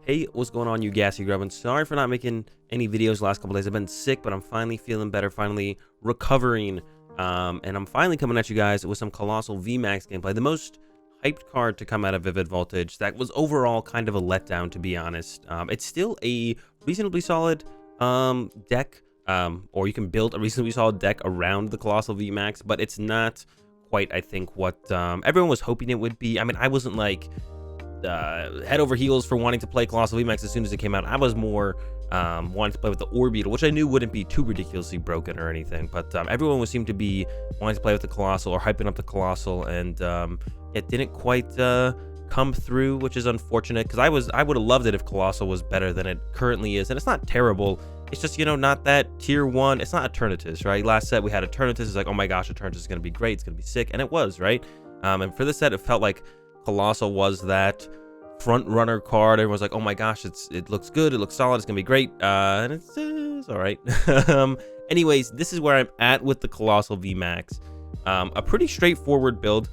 Hey, what's going on, you gassy grubbins? Sorry for not making any videos the last couple days. I've been sick, but I'm finally feeling better, finally recovering. And I'm finally coming at you guys with some Coalossal VMAX gameplay. The most hyped card to come out of Vivid Voltage. That was overall kind of a letdown, to be honest. It's still a reasonably solid deck, or you can build a reasonably solid deck around the Coalossal VMAX, but it's not quite, I think, what everyone was hoping it would be. I mean, I wasn't like head over heels for wanting to play Coalossal VMAX as soon as it came out. I was more wanting to play with the Orbeetle, which I knew wouldn't be too ridiculously broken or anything, but everyone would seem to be wanting to play with the Coalossal or hyping up the Coalossal, and it didn't quite come through, which is unfortunate, because I would have loved it if Coalossal was better than it currently is. And it's not terrible, it's just, you know, not that tier 1. It's not Eternatus, right? Last set we had Eternatus. It's like, oh my gosh, Eternatus is going to be great, it's going to be sick, and it was, right? And for this set, it felt like Coalossal was that front runner card. Everyone's like, oh my gosh, it looks good, it looks solid, it's gonna be great, and it's all right. Anyways, this is where I'm at with the Coalossal VMAX. A pretty straightforward build.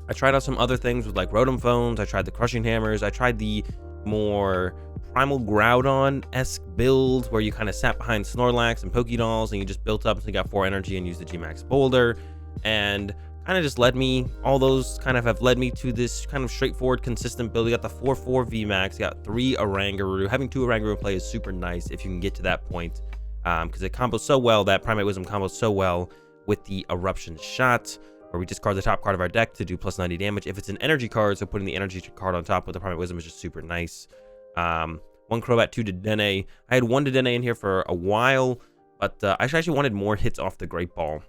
I tried out some other things with like Rotom Phones, I tried the Crushing Hammers, I tried the more Primal Groudon-esque build where you kind of sat behind Snorlax and Pokédolls and you just built up until you got 4 energy and used the G-Max Boulder, and kind of just led me, all those kind of have led me to this kind of straightforward, consistent build. You got the 4/4 VMAX, you got 3 Oranguru. Having 2 Oranguru in play is super nice if you can get to that point, because it combos so well, that Primate Wisdom combos so well with the Eruption Shot, where we discard the top card of our deck to do plus 90 damage. If it's an energy card, so putting the energy card on top with the Primate Wisdom is just super nice. 1 Crobat, 2 Dedenne. I had 1 Dedenne in here for a while, but I actually wanted more hits off the Great Ball.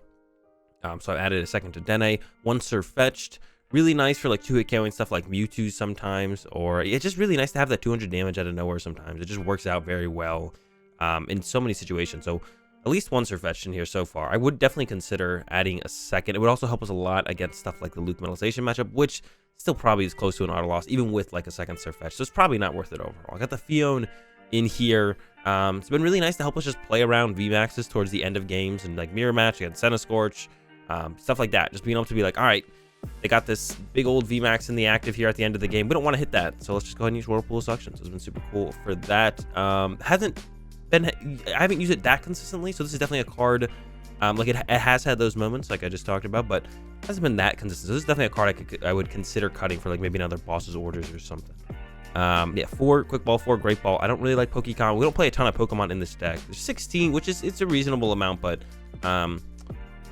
So I added a second Dedenne, 1 Sirfetch'd, really nice for like 2-hit KOing stuff like Mewtwo sometimes, or it's just really nice to have that 200 damage out of nowhere sometimes. It just works out very well in so many situations. So at least 1 Sirfetch'd in here so far. I would definitely consider adding a second. It would also help us a lot against stuff like the Luke Metalization matchup, which still probably is close to an auto loss, even with like a second Sirfetch'd. So it's probably not worth it overall. I got the Phione in here. It's been really nice to help us just play around VMAXs towards the end of games and like mirror match against Centiskorch. Stuff like that, just being able to be like, all right, they got this big old VMAX in the active here at the end of the game, we don't want to hit that, so let's just go ahead and use Whirlpool of Suction. So it's been super cool for that. I haven't used it that consistently, so this is definitely a card, like it has had those moments like I just talked about, but it hasn't been that consistent. So this is definitely a card I would consider cutting for like maybe another boss's orders or something. Yeah, 4 Quick Ball, 4 Great Ball. I don't really like Pokemon. We don't play a ton of Pokemon in this deck. There's 16, which is, it's a reasonable amount, but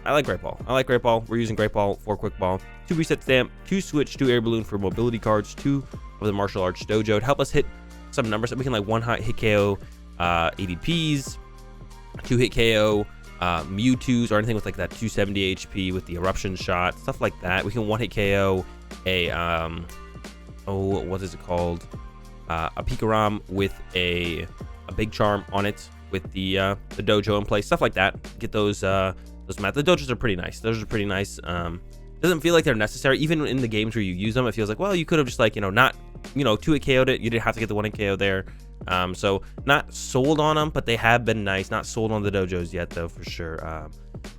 I like Great Ball. I like Great Ball. We're using Great Ball, 4 Quick Ball, 2 Reset Stamp, 2 Switch, 2 Air Balloon for mobility cards, 2 of the Martial Arts Dojo to help us hit some numbers that we can like 1-hit KO ADPs, 2-hit KO Mewtwo's, or anything with like that 270 HP with the Eruption Shot, stuff like that. We can 1-hit KO a what is it called? A Pikarom with a Big Charm on it with the Dojo in place, stuff like that. Get those math. The Dojos are pretty nice. Those are pretty nice. Doesn't feel like they're necessary even in the games where you use them. It feels like, well, you could have just like, you know, not, you know, 2-hit KO'd it. You didn't have to get the 1-hit KO there. So not sold on them, but they have been nice. Not sold on the Dojos yet though, for sure.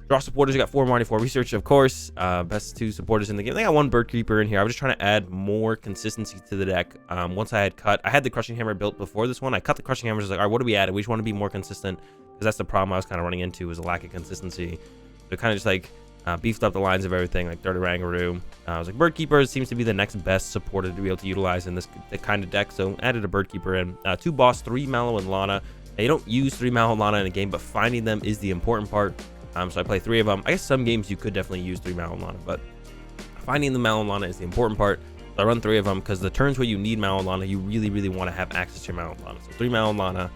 Draw supporters, you got 4 Marnie, 4 Research, of course. Best 2 supporters in the game. They got 1 Bird Keeper in here. I was just trying to add more consistency to the deck. Once I had the Crushing Hammer built before this one. I cut the Crushing Hammer. I was like, all right, what do we add? We just want to be more consistent, because that's the problem I was kind of running into, was a lack of consistency. So kind of just like beefed up the lines of everything, like 3rd Oranguru. I was like, Bird Keeper seems to be the next best supporter to be able to utilize in this kind of deck, so added a Bird Keeper in. 2 Boss, 3 Mallow and Lana. Now, you don't use 3 Mallow and Lana in a game, but finding them is the important part. So I play 3 of them. I guess some games you could definitely use 3 Mallow and Lana, but finding the Mallow and Lana is the important part. So I run 3 of them, because the turns where you need Mallow and Lana, you really, really want to have access to your Mallow and Lana. So 3 Mallow and Lana.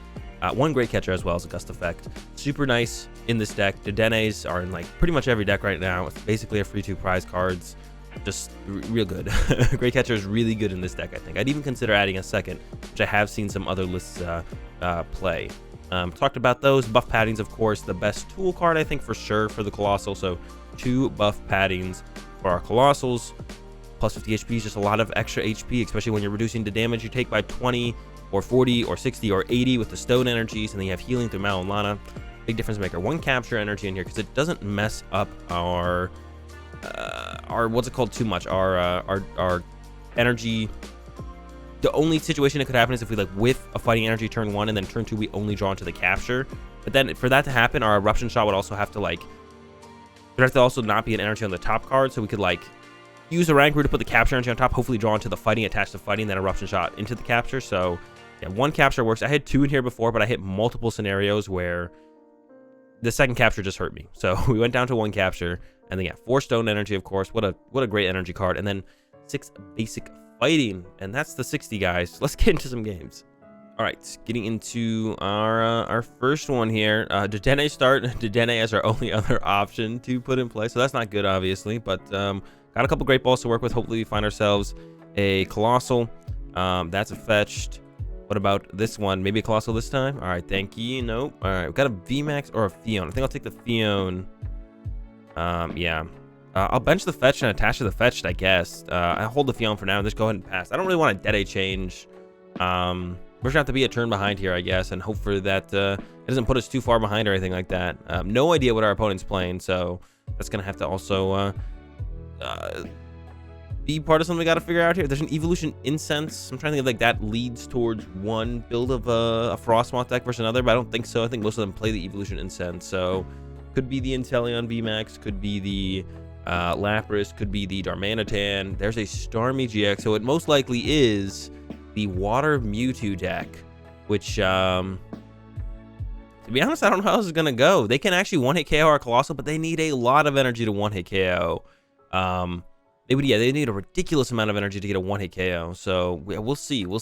1 Great Catcher as well as a Gust Effect. Super nice in this deck. Dedennes are in like pretty much every deck right now. It's basically a free 2 prize cards. Just real good. Great Catcher is really good in this deck, I think. I'd even consider adding a second, which I have seen some other lists play. Talked about those. Buff Paddings, of course, the best tool card, I think, for sure, for the Coalossal. So 2 Buff Paddings for our Coalossals. Plus 50 HP is just a lot of extra HP, especially when you're reducing the damage you take by 20 or 40 or 60 or 80 with the Stone energies, and then you have healing through Mallow Lana. Big difference maker. 1 Capture Energy in here, because it doesn't mess up our what's it called too much, our energy The only situation it could happen is if we like whiff a Fighting Energy turn 1 and then turn 2 we only draw into the Capture. But then for that to happen, our Eruption Shot would also have to like, there'd have to also not be an energy on the top card, so we could like use Oranguru to put the Capture Energy on top, hopefully draw into the Fighting, attach the Fighting, then Eruption Shot into the Capture. So yeah, 1 Capture works. I had 2 in here before, but I hit multiple scenarios where the second Capture just hurt me. So we went down to 1 Capture, and then yeah, 4 Stone Energy, of course. What a great energy card, and then 6 basic Fighting, and that's the 60, guys. Let's get into some games. All right, getting into our first one here. Dedenne start. Dedenne as our only other option to put in play, so that's not good, obviously. But got a couple Great Balls to work with. Hopefully, we find ourselves a Coalossal. That's a fetched. What about this one? Maybe a Coalossal this time. All right, thank you. Nope. All right, we've got a VMAX or a Phione. I think I'll take the Phione. Yeah. I'll bench the fetch and attach to the fetched, I guess. I'll hold the Phione for now and just go ahead and pass. I don't really want a Dedenne change. We're just gonna have to be a turn behind here, I guess, and hope for that it doesn't put us too far behind or anything like that. No idea what our opponent's playing, so that's gonna have to also be part of something we gotta figure out here. There's an Evolution Incense. I'm trying to think of like that leads towards one build of a Frostmoth deck versus another, but I don't think so. I think most of them play the Evolution Incense, so could be the Inteleon VMAX, could be the Lapras, could be the Darmanitan. There's a Starmie GX, so it most likely is the Water Mewtwo deck, which to be honest, I don't know how this is gonna go. They can actually one-hit KO our Coalossal, but they need a lot of energy to one-hit KO. They need a ridiculous amount of energy to get a one-hit KO. So we'll see. I'm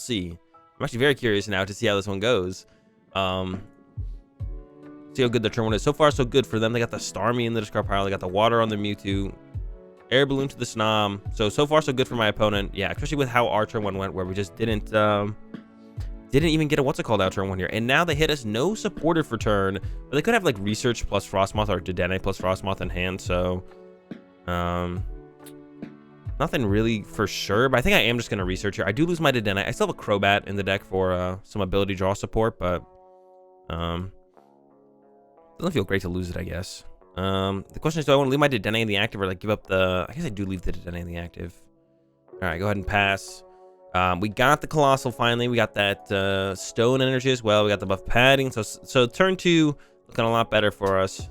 actually very curious now to see how this one goes. See how good their turn 1 is. So far, so good for them. They got the Starmie in the discard pile. They got the Water on the Mewtwo. Air Balloon to the Snom. So far, so good for my opponent. Yeah, especially with how our turn 1 went, where we just didn't even get a out turn 1 here. And now they hit us no supporter for turn, but they could have like Research plus Frostmoth or Dedenne plus Frostmoth in hand. So nothing really for sure, but I think I am just gonna Research here. I do lose my Dedenne. I still have a Crobat in the deck for some ability draw support, but doesn't feel great to lose it, I guess. The question is, do I want to leave my Dedenne in the active or like give up the... I guess I do leave the Dedenne in the active. All right, go ahead and pass. We got the Coalossal finally. We got that Stone Energy as well. We got the Buff Padding. So turn 2 looking a lot better for us.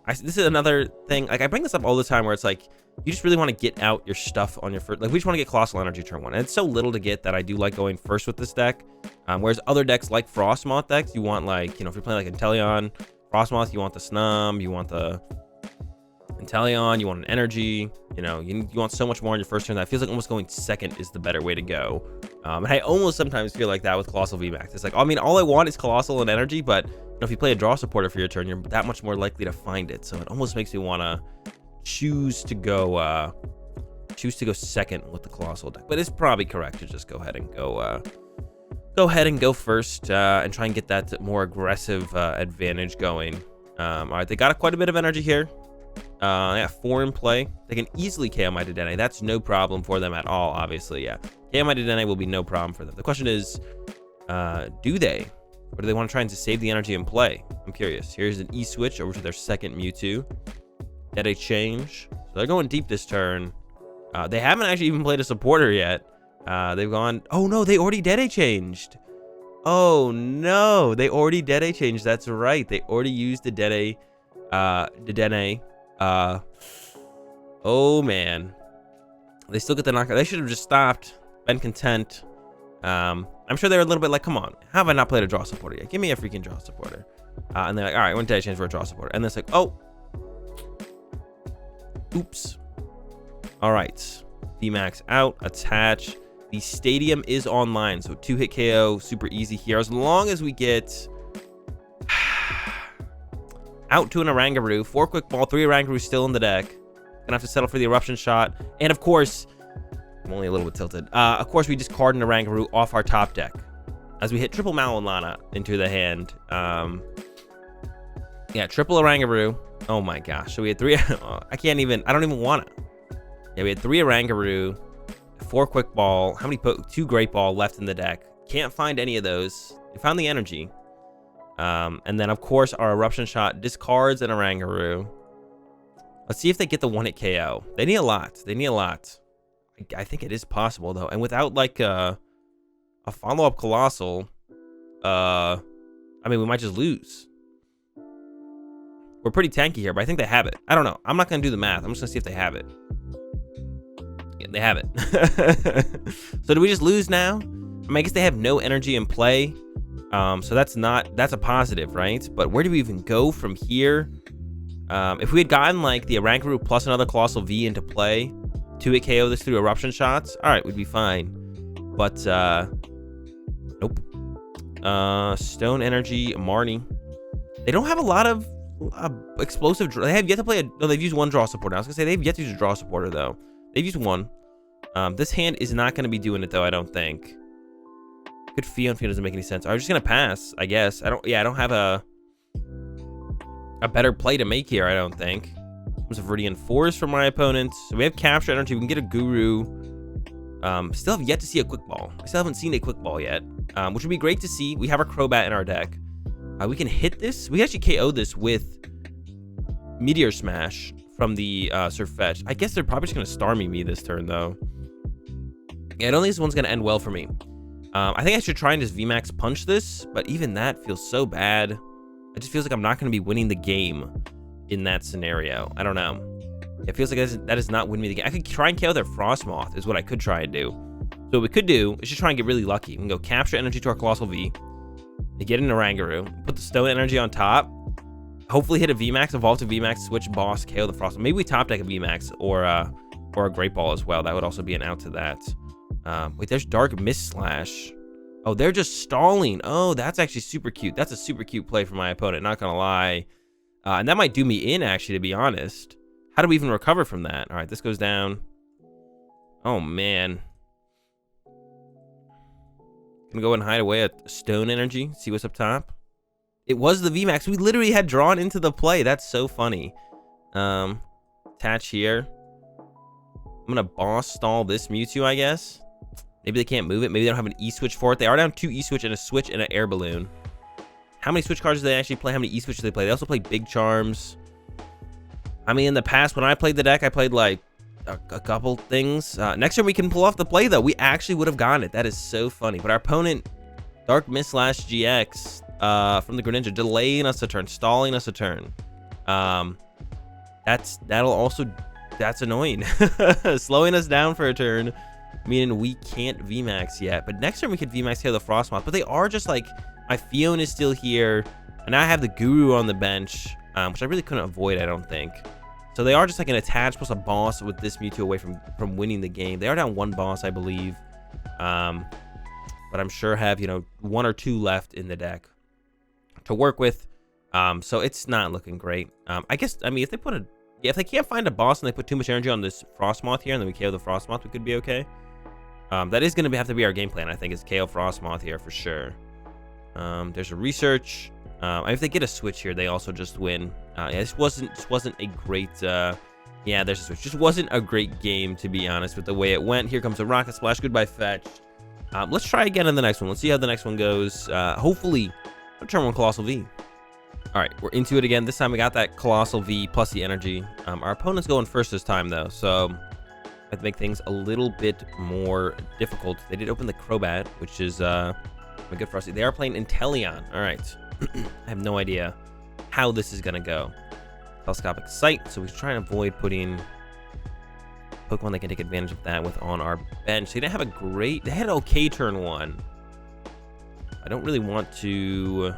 This is another thing. Like, I bring this up all the time where it's like, you just really want to get out your stuff on your first... Like, we just want to get Coalossal Energy turn 1. And it's so little to get that I do like going first with this deck. Whereas other decks like Frostmoth decks, you want like, you know, if you're playing like Inteleon, Frostmoth, you want the Snom, you want the Inteleon, you want an Energy, you know, you want so much more on your first turn. That feels like almost going second is the better way to go. And I almost sometimes feel like that with Coalossal VMAX. It's like, I mean, all I want is Coalossal and Energy, but you know, if you play a draw supporter for your turn, you're that much more likely to find it. So it almost makes me want to choose to go second with the Coalossal deck. But it's probably correct to just go ahead and go first and try and get that more aggressive advantage going. All right, they got quite a bit of energy here. Yeah, 4 in play. They can easily KO my Dedenne. That's no problem for them at all, obviously. Yeah, KO my Dedenne will be no problem for them. The question is, do they? Or do they want to try and save the energy in play? I'm curious. Here's an E-switch over to their second Mewtwo. Dedenne change. So they're going deep this turn. They haven't actually even played a supporter yet. They've gone... Oh, no, they already Dedenne changed. Oh, no. They already Dedenne changed. That's right. They already used the Dedenne. Oh, man. They still get the knockout. They should have just stopped. Been content. I'm sure they're a little bit like, come on. How have I not played a draw supporter yet? Give me a freaking draw supporter. And they're like, all right, we're going to Dedenne change for a draw supporter. And it's like, oh. Oops. All right. VMAX out. Attach. The stadium is online, so 2-hit KO, super easy here. As long as we get out to an Oranguru, 4 quick ball, 3 Oranguru still in the deck. Gonna have to settle for the eruption shot. And of course, I'm only a little bit tilted. Of course, we discard an Oranguru off our top deck as we hit triple Mallow Lana into the hand. Yeah, triple Oranguru. Oh my gosh. So we had 3. I don't even want to. Yeah, we had 3 Oranguru. 4 quick ball. How many 2 great ball left in the deck? Can't find any of those. We found the energy. And then of course our eruption shot discards an Oranguru. Let's see if they get the 1-hit KO. They need a lot. I think it is possible though. And without like a follow-up Coalossal, I mean, we might just lose. We're pretty tanky here, but I think they have it. I don't know. I'm not going to do the math. I'm just going to see if they have it. Yeah, they have it. So do we just lose now? I mean, I guess they have no energy in play. So that's a positive, right? But where do we even go from here? If we had gotten like the Oranguru plus another Coalossal V into play, 2-hit KO this through eruption shots, all right, we'd be fine. But nope. Stone Energy, Marnie. They don't have a lot of explosive. They have yet to play no, they've used one draw supporter. I was gonna say they've yet to use a draw supporter though. They've used one. This hand is not gonna be doing it though, I don't think. Good Phione doesn't make any sense. I'm just gonna pass, I guess. I don't have a better play to make here, I don't think. There's a Viridian Forest from my opponent. So we have Capture Energy. We can get a Guru. Still have yet to see a Quick Ball. I still haven't seen a Quick Ball yet, which would be great to see. We have our Crobat in our deck. We can hit this. We actually KO this with Meteor Smash from the Sirfetch'd. I guess they're probably just going to Starmie me this turn, though. Yeah, I don't think this one's going to end well for me. I think I should try and just VMAX punch this, but even that feels so bad. It just feels like I'm not going to be winning the game in that scenario. I don't know. It feels like that does not win me the game. I could try and KO their Frostmoth is what I could try and do. So what we could do is just try and get really lucky. We can go Capture Energy to our Coalossal V. Get an Oranguru. Put the Stone Energy on top. Hopefully hit a VMAX, evolve to VMAX, switch boss, KO the Frostmoth. Maybe we top deck a VMAX or a Great Ball as well. That would also be an out to that. Wait, there's Dark Mist Slash. Oh, they're just stalling. Oh, that's actually super cute. That's a super cute play for my opponent, not gonna lie. And that might do me in, actually, to be honest. How do we even recover from that? All right, this goes down. Oh, man. Gonna go and hide away at Stone Energy. See what's up top. It was the VMAX. We literally had drawn into the play. That's so funny. Attach here. I'm gonna boss stall this Mewtwo, I guess. Maybe they can't move it. Maybe they don't have an E-switch for it. They are down 2 E-switch and a switch and an Air Balloon. How many switch cards do they actually play? How many E-switches do they play? They also play Big Charms. I mean, in the past, when I played the deck, I played like a couple things. Next time we can pull off the play, though. We actually would have gotten it. That is so funny. But our opponent, Dark Mist Slash GX from the Greninja, delaying us a turn, stalling us a turn. That's annoying. Slowing us down for a turn, meaning we can't VMAX yet. But next turn we could VMAX KO the Frostmoth. But they are just like, my Phione is still here, and now I have the Guru on the bench, which I really couldn't avoid, I don't think. So they are just like an attach plus a boss with this Mewtwo away from winning the game. They are down 1 boss, I believe. But I'm sure have, 1 or 2 left in the deck to work with. So it's not looking great. I guess, I mean, if they can't find a boss and they put too much energy on this Frostmoth here, and then we KO the Frostmoth, we could be okay. That is going to have to be our game plan, I think, is KO Frostmoth here for sure. There's a research. If they get a switch here, they also just win. Yeah, this wasn't a great. Yeah, there's a switch. Just wasn't a great game, to be honest, with the way it went. Here comes a Rocket Splash. Goodbye, Fetch'd. Let's try again in the next one. Let's see how the next one goes. Hopefully, I'll turn one Coalossal V. All right, we're into it again. This time we got that Coalossal V plus the energy. Our opponent's going first this time, though, so I have to make things a little bit more difficult. They did open the Crobat, which is good for us. They are playing Inteleon. All right. I have no idea how this is going to go. Telescopic Sight, so we try and avoid putting Pokemon that can take advantage of that with on our bench. So they didn't have a great... They had an okay turn 1. I don't really want to...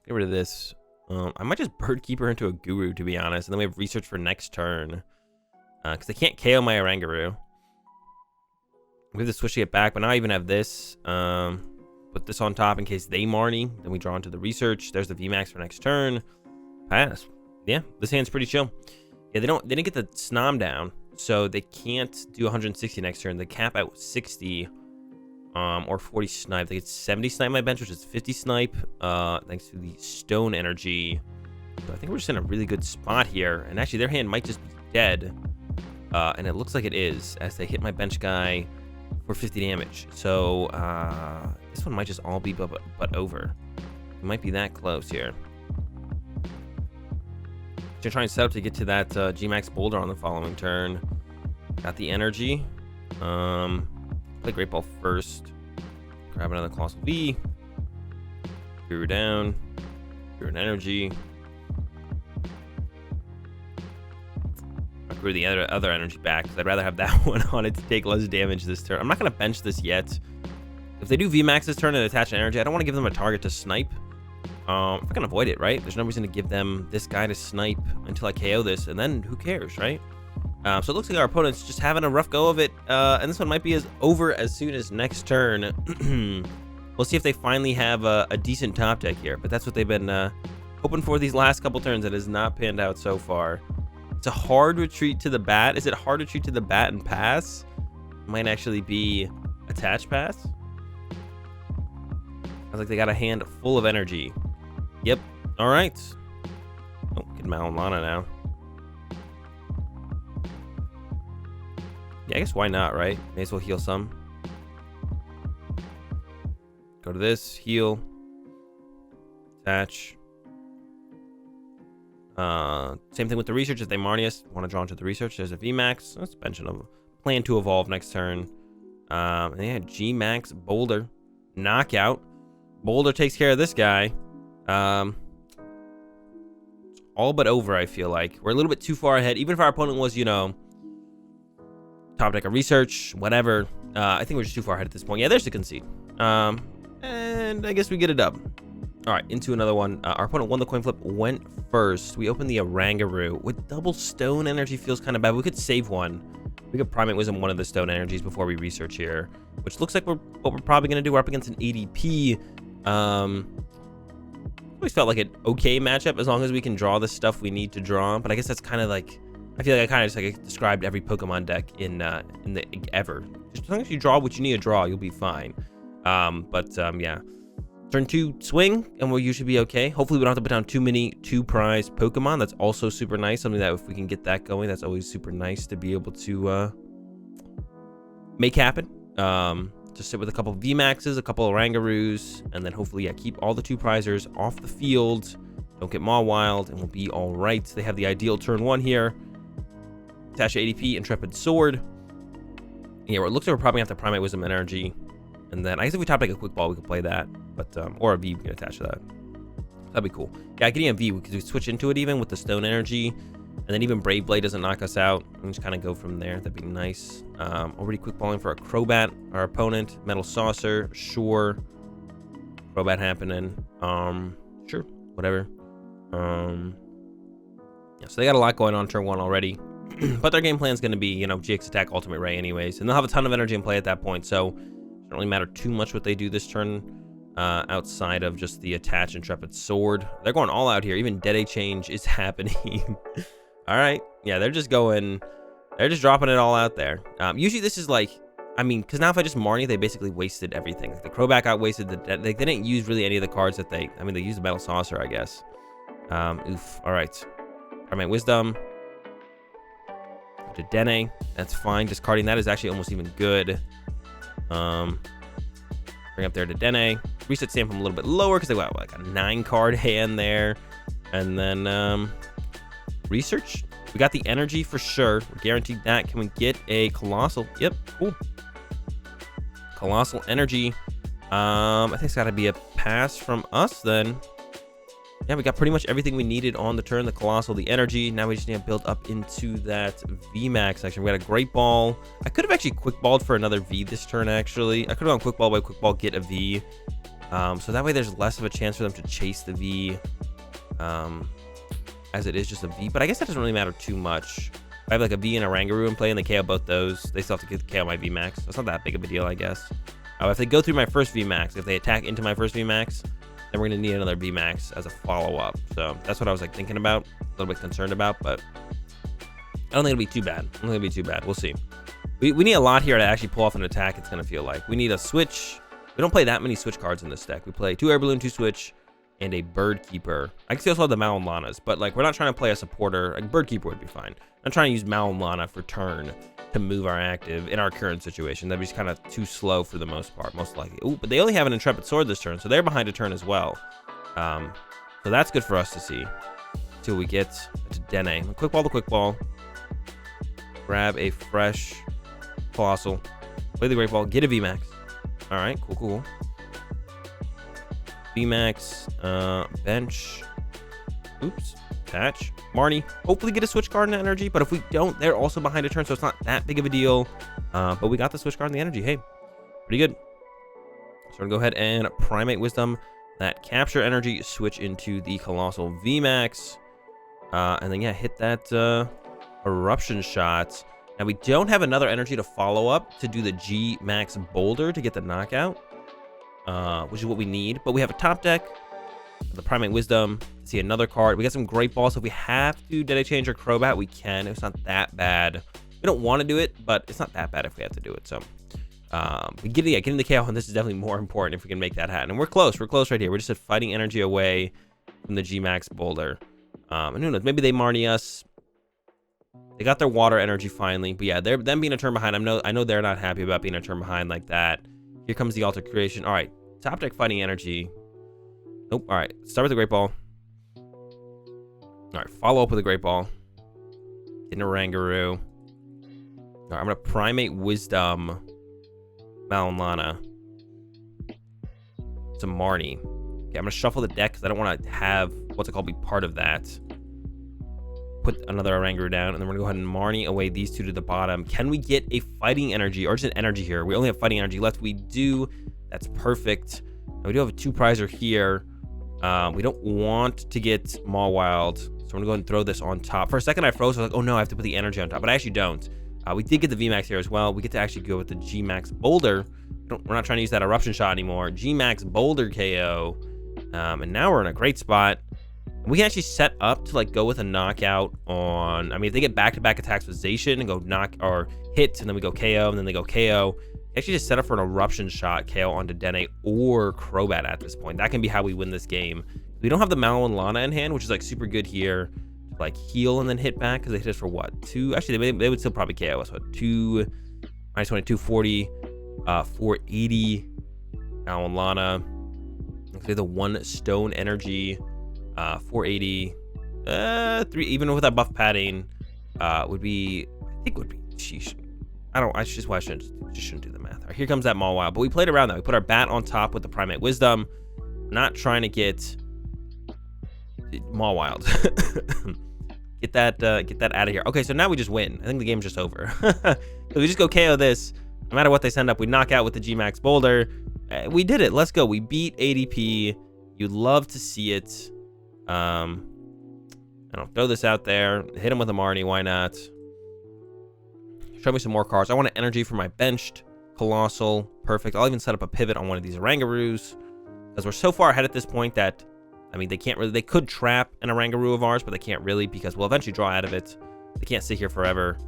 Get rid of this. I might just Bird Keeper into a Guru, to be honest. And then we have Research for next turn. Because they can't KO my Oranguru. We have to switch it back, but now I even have this. Put this on top in case they Marnie. Then we draw into the Research. There's the VMAX for next turn. Pass. Yeah, this hand's pretty chill. Yeah, they didn't get the Snom down, so they can't do 160 next turn. They cap out 60 or 40 snipe. They get 70 snipe my bench, which is 50 snipe. Thanks to the Stone Energy. So I think we're just in a really good spot here. And actually, their hand might just be dead. And it looks like it is, as they hit my bench guy for 50 damage. So this one might just all be but over. It might be that close here. Gonna try and set up to get to that G-Max Boulder on the following turn. Got the energy. Play Great Ball first. Grab another Coalossal V. Gear down. Gear an energy. I'll grew the other energy back because I'd rather have that one on it to take less damage this turn. I'm not going to bench this yet. If they do VMAX this turn and attach an energy, I don't want to give them a target to snipe. If I can avoid it, right? There's no reason to give them this guy to snipe until I KO this, and then who cares, right? So it looks like our opponent's just having a rough go of it, and this one might be over as soon as next turn. We'll see if they finally have a decent top deck here, but that's what they've been hoping for these last couple turns. It has not panned out so far. It's a hard retreat to the bat. Is it hard retreat to the bat and pass? It might actually be attach pass. Sounds like they got a hand full of energy. Yep. All right. Oh, get Mallow Lana now. Yeah, I guess why not, right? May as well heal some. Go to this, heal, attach. Same thing with the research. If they Marnie want to draw into the research, there's a VMAX. Let's mention a plan to evolve next turn. And they had G-Max Boulder, knockout. Boulder takes care of this guy. It's all but over, I feel like. We're a little bit too far ahead. Even if our opponent was, you know, top deck of research, whatever. I think we're just too far ahead at this point. Yeah, there's the concede. And I guess we get a dub. All right, into another one. Our opponent won the coin flip, went first. We opened the Oranguru. With double Stone Energy feels kind of bad. We could save one. We could Primate Wisdom one of the Stone Energies before we research here, which looks like what we're probably going to do. We're up against an ADP. Always felt like an okay matchup as long as we can draw the stuff we need to draw. But I guess that's kind of like, I feel like I kind of just like described every Pokemon deck in the ever. Just as long as you draw what you need to draw, you'll be fine. Yeah. Turn 2 swing, and we'll usually be okay. Hopefully we don't have to put down too many 2-prize Pokemon. That's also super nice. Something that if we can get that going, that's always super nice to be able to make happen. Just sit with a couple of VMAXs, a couple of Orangurus, and then hopefully, yeah, keep all the 2-prizers off the field. Don't get Mawiled, and we'll be all right. They have the ideal turn 1 here. Attach ADP, Intrepid Sword. Yeah, it looks like we're probably going to have to Primate Wisdom Energy. And then I guess if we top like a Quick Ball, we could play that. But or a V we can attach to that. That'd be cool. Yeah, getting a V, we could switch into it even with the Stone Energy. And then even Brave Blade doesn't knock us out. We can just kind of go from there. That'd be nice. Already Quick Balling for a Crobat, our opponent. Metal Saucer, sure. Crobat happening. Sure, whatever. Yeah, so they got a lot going on turn 1 already. But their game plan is going to be, you know, GX attack, Ultimate Ray anyways. And they'll have a ton of energy in play at that point. So it doesn't really matter too much what they do this turn. Outside of just the attach Intrepid Sword. They're going all out here. Even Dedenne change is happening. All right. Yeah, they're just dropping it all out there. Usually this is like, I mean, because now if I just Marnie, they basically wasted everything. Like the Crobat got wasted. They didn't use really any of the cards that they used the Metal Saucer, I guess. Oof. All right. Primate Wisdom. Dedenne. That's fine. Discarding that is actually almost even good. Bring up there to Dedenne. Reset Stamp them a little bit lower because they got like a 9-card hand there. And then research. We got the energy for sure. We're guaranteed that. Can we get a Coalossal? Yep, cool. Coalossal Energy. I think it's got to be a pass from us then. Yeah, we got pretty much everything we needed on the turn. The Coalossal, the energy. Now we just need to build up into that VMAX section. We got a Great Ball. I could have actually Quick Balled for another V this turn, actually. I could have gone Quick Ball by Quick Ball, get a V. So that way there's less of a chance for them to chase the V. As it is just a V. But I guess that doesn't really matter too much. If I have like a V and a Oranguru in play and they KO both those, they still have to KO my VMAX. So it's not that big of a deal, I guess. If they go through my first VMAX, if they attack into my first VMAX, then we're going to need another VMAX as a follow-up. So that's what I was like thinking about, a little bit concerned about, but I don't think it'll be too bad. I don't think it'll be too bad. We'll see. We need a lot here to actually pull off an attack, it's going to feel like. We need a switch. We don't play that many switch cards in this deck. We play 2 Air Balloon, 2 switch, and a Bird Keeper. I can see also have the Mallow Lanas, but like we're not trying to play a supporter. Like Bird Keeper would be fine. I'm trying to use Mallow Lana for turn to move our active in our current situation. That'd be just kind of too slow for the most part, most likely. Ooh, but they only have an Intrepid Sword this turn, so they're behind a turn as well. So that's good for us to see until we get to Dedenne. Quick Ball the Quick Ball. Grab a fresh Coalossal. Play the Great Ball. Get a VMAX. All right, cool. VMAX, bench. Oops. Patch. Marnie. Hopefully get a switch card in the energy, but if we don't, they're also behind a turn, so it's not that big of a deal. But we got the switch card in the energy. Hey, pretty good. So we're gonna go ahead and Primate Wisdom that Capture Energy, switch into the Coalossal VMAX, and then yeah, hit that Eruption shot. Now we don't have another energy to follow up to do the G Max Boulder to get the knockout, which is what we need. But we have a top deck, the Primate Wisdom, see another card. We got some Great Balls, so if we have to DAA change our Crobat, we can. It's not that bad. We don't want to do it, but it's not that bad if we have to do it. So we getting the KO, and this is definitely more important if we can make that happen. And we're close right here. We're just a fighting energy away from the G Max Boulder. And who knows, maybe they Marnie us. They got their water energy finally, but yeah, them being a turn behind. I know they're not happy about being a turn behind like that. Here comes the Alter Creation. All right, top deck fighting energy. Nope. All right, start with the Great Ball. All right, follow up with a Great Ball. Get an Oranguru. All right, I'm gonna Primate Wisdom Mallow Lana. It's a Marnie. Okay, I'm gonna shuffle the deck because I don't want to have what's it called be part of that. Put another Oranguru down, and then we're gonna go ahead and Marnie away these two to the bottom. Can we get a fighting energy or just an energy here? We only have fighting energy left. We do. That's perfect. And we do have a 2-prizer here. We don't want to get Mawile, so I'm gonna go ahead and throw this on top. For a second, I froze. I was like, oh no, I have to put the energy on top, but I actually don't. We did get the VMAX here as well. We get to actually go with the G Max Boulder. We're not trying to use that Eruption shot anymore. G Max Boulder KO, and now we're in a great spot. We can actually set up to like go with a knockout on. I mean, if they get back-to-back attacks with Zacian and go knock or hit, and then we go KO, and then they go KO. Actually, just set up for an Eruption shot KO onto Dedenne or Crobat at this point. That can be how we win this game. We don't have the Mallow Lana in hand, which is like super good here. Like heal and then hit back because they hit us for what? 2? Actually, they would still probably KO us. What? 2, minus 22, 40, 480. Mallow Lana. Okay, the 1 Stone Energy, 480. 3. Even with that buff padding, would be. I think would be. Sheesh. I shouldn't do the math. All right, here comes that Mawile, but we played around that. We put our bat on top with the Primate Wisdom. Not trying to get Mawile. get that out of here. Okay, so now we just win. I think the game's just over. So we just go KO this. No matter what they send up, we knock out with the G Max Boulder. We did it. Let's go. We beat ADP. You'd love to see it. I don't throw this out there. Hit him with a Marnie. Why not? Show me some more cards. I want an energy for my benched Coalossal. Perfect. I'll even set up a pivot on one of these Orangurus because we're so far ahead at this point that, I mean, they can't really. They could trap an Oranguru of ours, but they can't really because we'll eventually draw out of it. They can't sit here forever.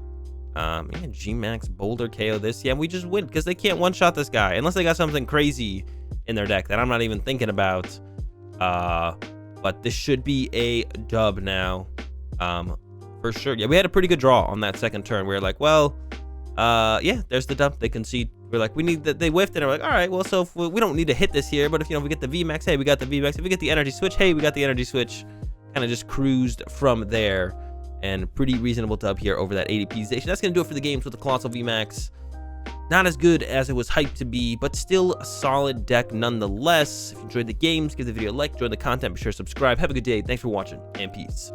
Yeah, G Max Boulder KO this. Yeah, we just win because they can't one-shot this guy unless they got something crazy in their deck that I'm not even thinking about. But this should be a dub now. For sure. Yeah, we had a pretty good draw on that second turn. We were like, well, yeah, there's the dub. They concede. We're like, we need that. They whiffed, and we're like, all right, well, so if we don't need to hit this here, but if, you know, we get the VMAX, hey, we got the VMAX. If we get the energy switch, hey, we got the energy switch. Kind of just cruised from there, and pretty reasonable dub here over that ADP Zacian. That's gonna do it for the games with the Coalossal VMAX. Not as good as it was hyped to be, but still a solid deck nonetheless. If you enjoyed the games, give the video a like, enjoy the content, be sure to subscribe. Have a good day. Thanks for watching, and peace.